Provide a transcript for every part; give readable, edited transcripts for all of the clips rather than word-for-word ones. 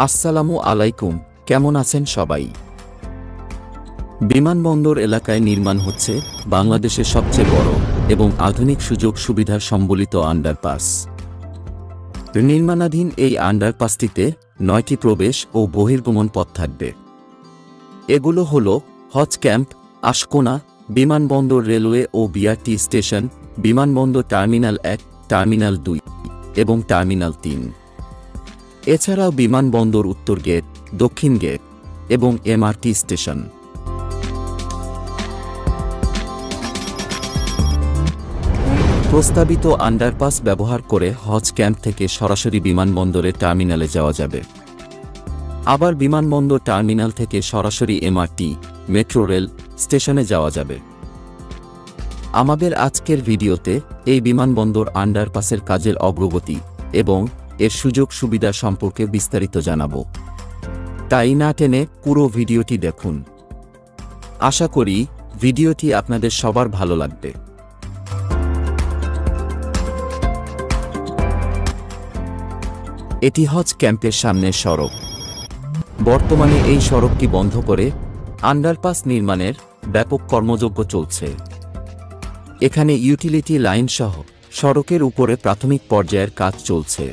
আসসালামু আলাইকুম, কেমন আছেন সবাই? বিমানবন্দর এলাকায় নির্মাণ হচ্ছে বাংলাদেশের সবচেয়ে বড় এবং আধুনিক সুযোগ সুবিধার সম্বলিত আন্ডারপাস। নির্মাণাধীন এই আন্ডারপাসটিতে 9টি প্রবেশ ও বহির্গমন পথ থাকবে। এগুলো হল হজ ক্যাম্প, আশকোনা, বিমানবন্দর রেলওয়ে ও বিআরটি স্টেশন, বিমানবন্দর টার্মিনাল 1, টার্মিনাল 2 এবং টার্মিনাল 3। এছাড়াও বিমানবন্দর উত্তর গেট, দক্ষিণ গেট এবং এমআরটি স্টেশন। প্রস্তাবিত আন্ডারপাস ব্যবহার করে হজ ক্যাম্প থেকে সরাসরি বিমানবন্দরের টার্মিনালে যাওয়া যাবে। আবার বিমানবন্দর টার্মিনাল থেকে সরাসরি এমআরটি, মেট্রো রেল স্টেশনে যাওয়া যাবে। আমাদের আজকের ভিডিওতে এই বিমানবন্দর আন্ডারপাসের কাজের অগ্রগতি এবং এর সুযোগ সুবিধা সম্পর্কে বিস্তারিত জানাবো। তাই না টেনে পুরো ভিডিওটি দেখুন। আশা করি ভিডিওটি আপনাদের সবার ভালো লাগবে। এটি হজ ক্যাম্পের সামনের সড়ক। বর্তমানে এই সড়কটি বন্ধ করে আন্ডারপাস নির্মাণের ব্যাপক কর্মযজ্ঞ চলছে। এখানে ইউটিলিটি লাইন সহ সড়কের উপরে প্রাথমিক পর্যায়ের কাজ চলছে।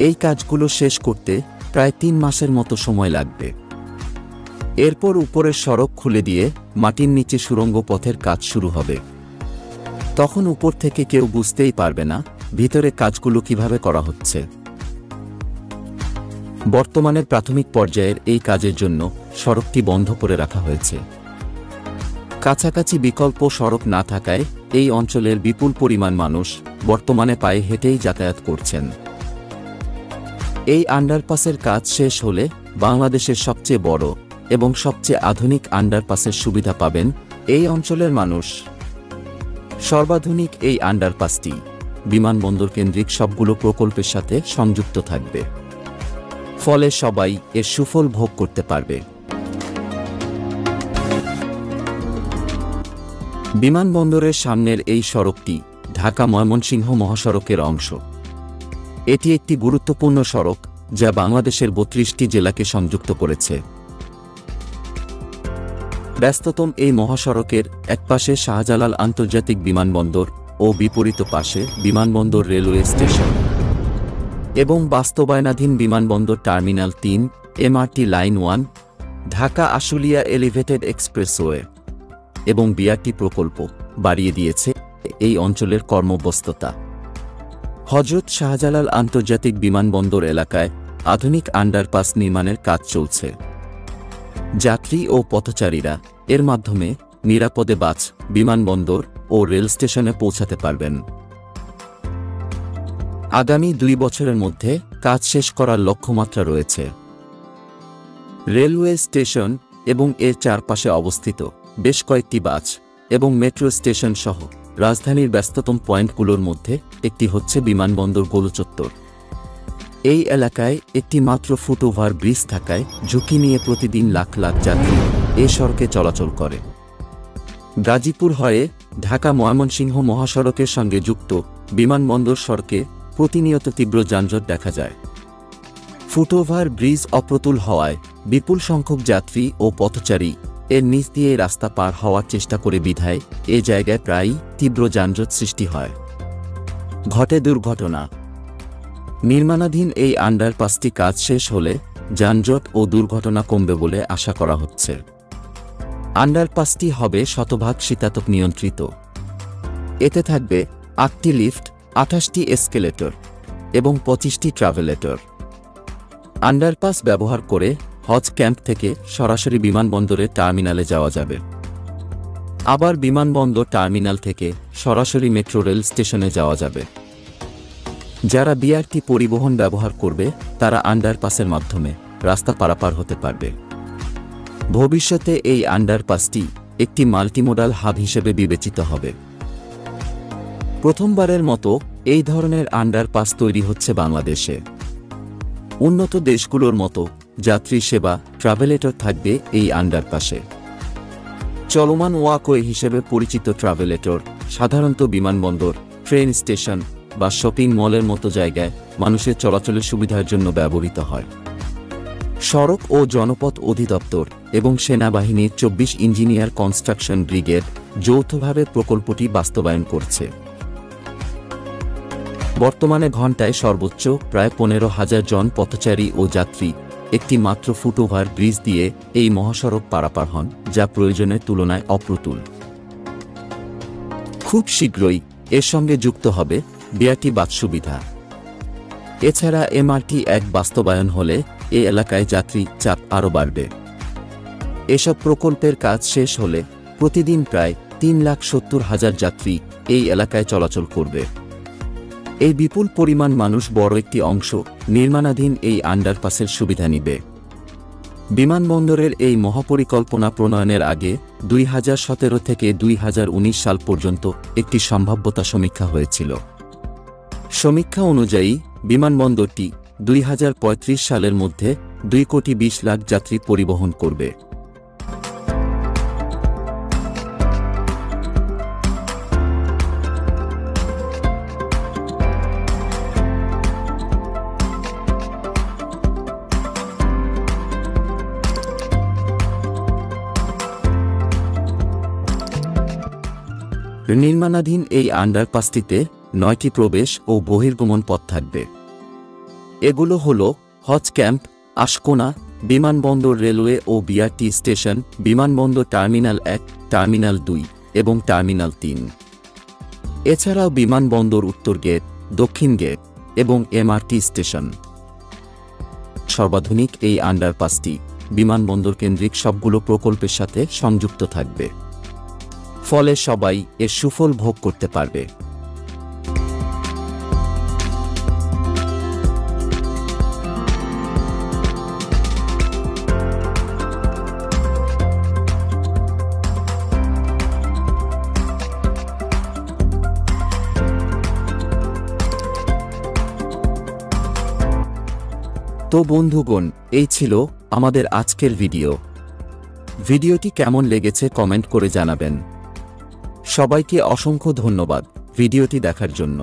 এই কাজগুলো শেষ করতে প্রায় 3 মাসের মতো সময় লাগবে। এরপর উপরের সড়ক খুলে দিয়ে মাটির নিচে সুড়ঙ্গ পথের কাজ শুরু হবে। তখন উপর থেকে কেউ বুঝতেই পারবে না ভিতরে কাজগুলো কিভাবে করা হচ্ছে। বর্তমানে প্রাথমিক পর্যায়ের এই কাজের জন্য সড়কটি বন্ধ করে রাখা হয়েছে। কাছাকাছি বিকল্প সড়ক না থাকায় এই অঞ্চলের বিপুল পরিমাণ মানুষ বর্তমানে পায়ে হেঁটেই যাতায়াত করছেন। এই আন্ডারপাসের কাজ শেষ হলে বাংলাদেশের সবচেয়ে বড় এবং সবচেয়ে আধুনিক আন্ডারপাসের সুবিধা পাবেন এই অঞ্চলের মানুষ। সর্বাধুনিক এই আন্ডারপাসটি বিমানবন্দর কেন্দ্রিক সবগুলো প্রকল্পের সাথে সংযুক্ত থাকবে। ফলে সবাই এর সুফল ভোগ করতে পারবে। বিমানবন্দরের সামনের এই সড়কটি ঢাকা-ময়মনসিংহ মহাসড়কের অংশ। এটি একটি গুরুত্বপূর্ণ সড়ক যা বাংলাদেশের 32টি জেলাকে সংযুক্ত করেছে। ব্যস্ততম এই মহাসড়কের একপাশে শাহজালাল আন্তর্জাতিক বিমানবন্দর ও বিপরীত পাশে বিমানবন্দর রেলওয়ে স্টেশন এবং বাস্তবায়নাধীন বিমানবন্দর terminal 3, MRT line 1, Dhaka Ashulia elevated expressway এবং বিআরটি প্রকল্প বাড়িয়ে দিয়েছে এই অঞ্চলের কর্মব্যস্ততা। হযরত শাহজালাল আন্তর্জাতিক বিমানবন্দর এলাকায় আধুনিক আন্ডারপাস নির্মাণের কাজ চলছে। যাত্রী ও পথচারীরা এর মাধ্যমে নিরাপদে বাস, বিমানবন্দর ও রেল স্টেশনে পৌঁছাতে পারবেন। আগামী 2 বছরের মধ্যে কাজ শেষ করার লক্ষ্যমাত্রা রয়েছে। রেলওয়ে স্টেশন এবং এর চারপাশে অবস্থিত বেশ কয়েকটি বাস এবং মেট্রো স্টেশন সহ রাজধানীর ব্যস্ততম পয়েন্টগুলোর মধ্যে একটি হচ্ছে বিমানবন্দর গোলচত্বর। এই এলাকায় একটি মাত্র ফুটওভার ব্রিজ থাকায় ঝুঁকি নিয়ে প্রতিদিন লাখ লাখ যাত্রী এ সড়কে চলাচল করে। গাজীপুর হয়ে ঢাকা-ময়মনসিংহ মহাসড়কের সঙ্গে যুক্ত বিমানবন্দর সড়কে প্রতিনিয়ত তীব্র যানজট দেখা যায়। ফুটওভার ব্রিজ অপ্রতুল হওয়ায় বিপুল সংখ্যক যাত্রী ও পথচারী এর নিচ দিয়ে রাস্তা পার হওয়ার চেষ্টা করে বিধায় এ জায়গায় প্রায়ই তীব্র যানজট সৃষ্টি হয়। ঘটে দুর্ঘটনা। নির্মাণাধীন এই আন্ডারপাসটি কাজ শেষ হলে যানজট ও দুর্ঘটনা কমবে বলে আশা করা হচ্ছে। আন্ডারপাসটি হবে শতভাগ শীতাতপ নিয়ন্ত্রিত। এতে থাকবে 8টি লিফট, 28টি এসকেলেটর এবং 25টি ট্রাভেলেটর। আন্ডারপাস ব্যবহার করে হজ ক্যাম্প থেকে সরাসরি বিমানবন্দরের টার্মিনালে যাওয়া যাবে। আবার বিমানবন্দর টার্মিনাল থেকে সরাসরি মেট্রো রেল স্টেশনে যাওয়া যাবে। যারা বিআরটি পরিবহন ব্যবহার করবে তারা আন্ডারপাসের মাধ্যমে রাস্তা পারাপার হতে পারবে। ভবিষ্যতে এই আন্ডারপাসটি একটি মাল্টিমোডাল হাব হিসেবে বিবেচিত হবে। প্রথমবারের মতো এই ধরনের আন্ডারপাস তৈরি হচ্ছে বাংলাদেশে। উন্নত দেশগুলোর মতো যাত্রী সেবা ট্রাভেলেটর থাকবে এই আন্ডারপাসে। চলমান ওয়াকওয়ে হিসেবে পরিচিত ট্রাভেলেটর সাধারণত বিমানবন্দর, ট্রেন স্টেশন বা শপিং মলের মতো জায়গায় মানুষের চলাচলের সুবিধার জন্য ব্যবহৃত হয়। সড়ক ও জনপথ অধিদপ্তর এবং সেনাবাহিনীর 24 ইঞ্জিনিয়ার কনস্ট্রাকশন ব্রিগেড যৌথভাবে প্রকল্পটি বাস্তবায়ন করছে। বর্তমানে ঘণ্টায় সর্বোচ্চ প্রায় 15,000 জন পথচারী ও যাত্রী একটি মাত্র ফুটওভার ব্রিজ দিয়ে এই মহাসড়ক পারাপার হন, যা প্রয়োজনের তুলনায় অপ্রতুল। খুব শীঘ্রই এর সঙ্গে যুক্ত হবে বিআরটি বাস সুবিধা। এছাড়া MRT-1 বাস্তবায়ন হলে এ এলাকায় যাত্রী চাপ আরও বাড়বে। এসব প্রকল্পের কাজ শেষ হলে প্রতিদিন প্রায় 3,70,000 যাত্রী এই এলাকায় চলাচল করবে। এই বিপুল পরিমাণ মানুষ বড় একটি অংশ নির্মাণাধীন এই আন্ডারপাসের সুবিধা নিবে। বিমানবন্দরের এই মহাপরিকল্পনা প্রণয়নের আগে 2017 থেকে 2019 সাল পর্যন্ত একটি সম্ভাব্যতা সমীক্ষা হয়েছিল। সমীক্ষা অনুযায়ী বিমানবন্দরটি 2035 সালের মধ্যে 2,20,00,000 যাত্রী পরিবহন করবে। নির্মাণাধীন এই আন্ডারপাসটিতে 9টি প্রবেশ ও বহির্গমন পথ থাকবে। এগুলো হল হজ ক্যাম্প, আশকোনা, বিমানবন্দর রেলওয়ে ও বিআরটি স্টেশন, বিমানবন্দর টার্মিনাল 1, টার্মিনাল 2 এবং টার্মিনাল 3। এছাড়াও বিমানবন্দর উত্তর গেট, দক্ষিণ গেট এবং MRT স্টেশন। সর্বাধুনিক এই আন্ডারপাসটি বিমানবন্দর কেন্দ্রিক সবগুলো প্রকল্পের সাথে সংযুক্ত থাকবে, ফলে সবাই এর সুফল ভোগ করতে পারবে। তো বন্ধুগণ, এই ছিল আমাদের আজকের ভিডিওটি কেমন লেগেছে কমেন্ট করে জানাবেন। সবাইকে অসংখ্য ধন্যবাদ ভিডিওটি দেখার জন্য।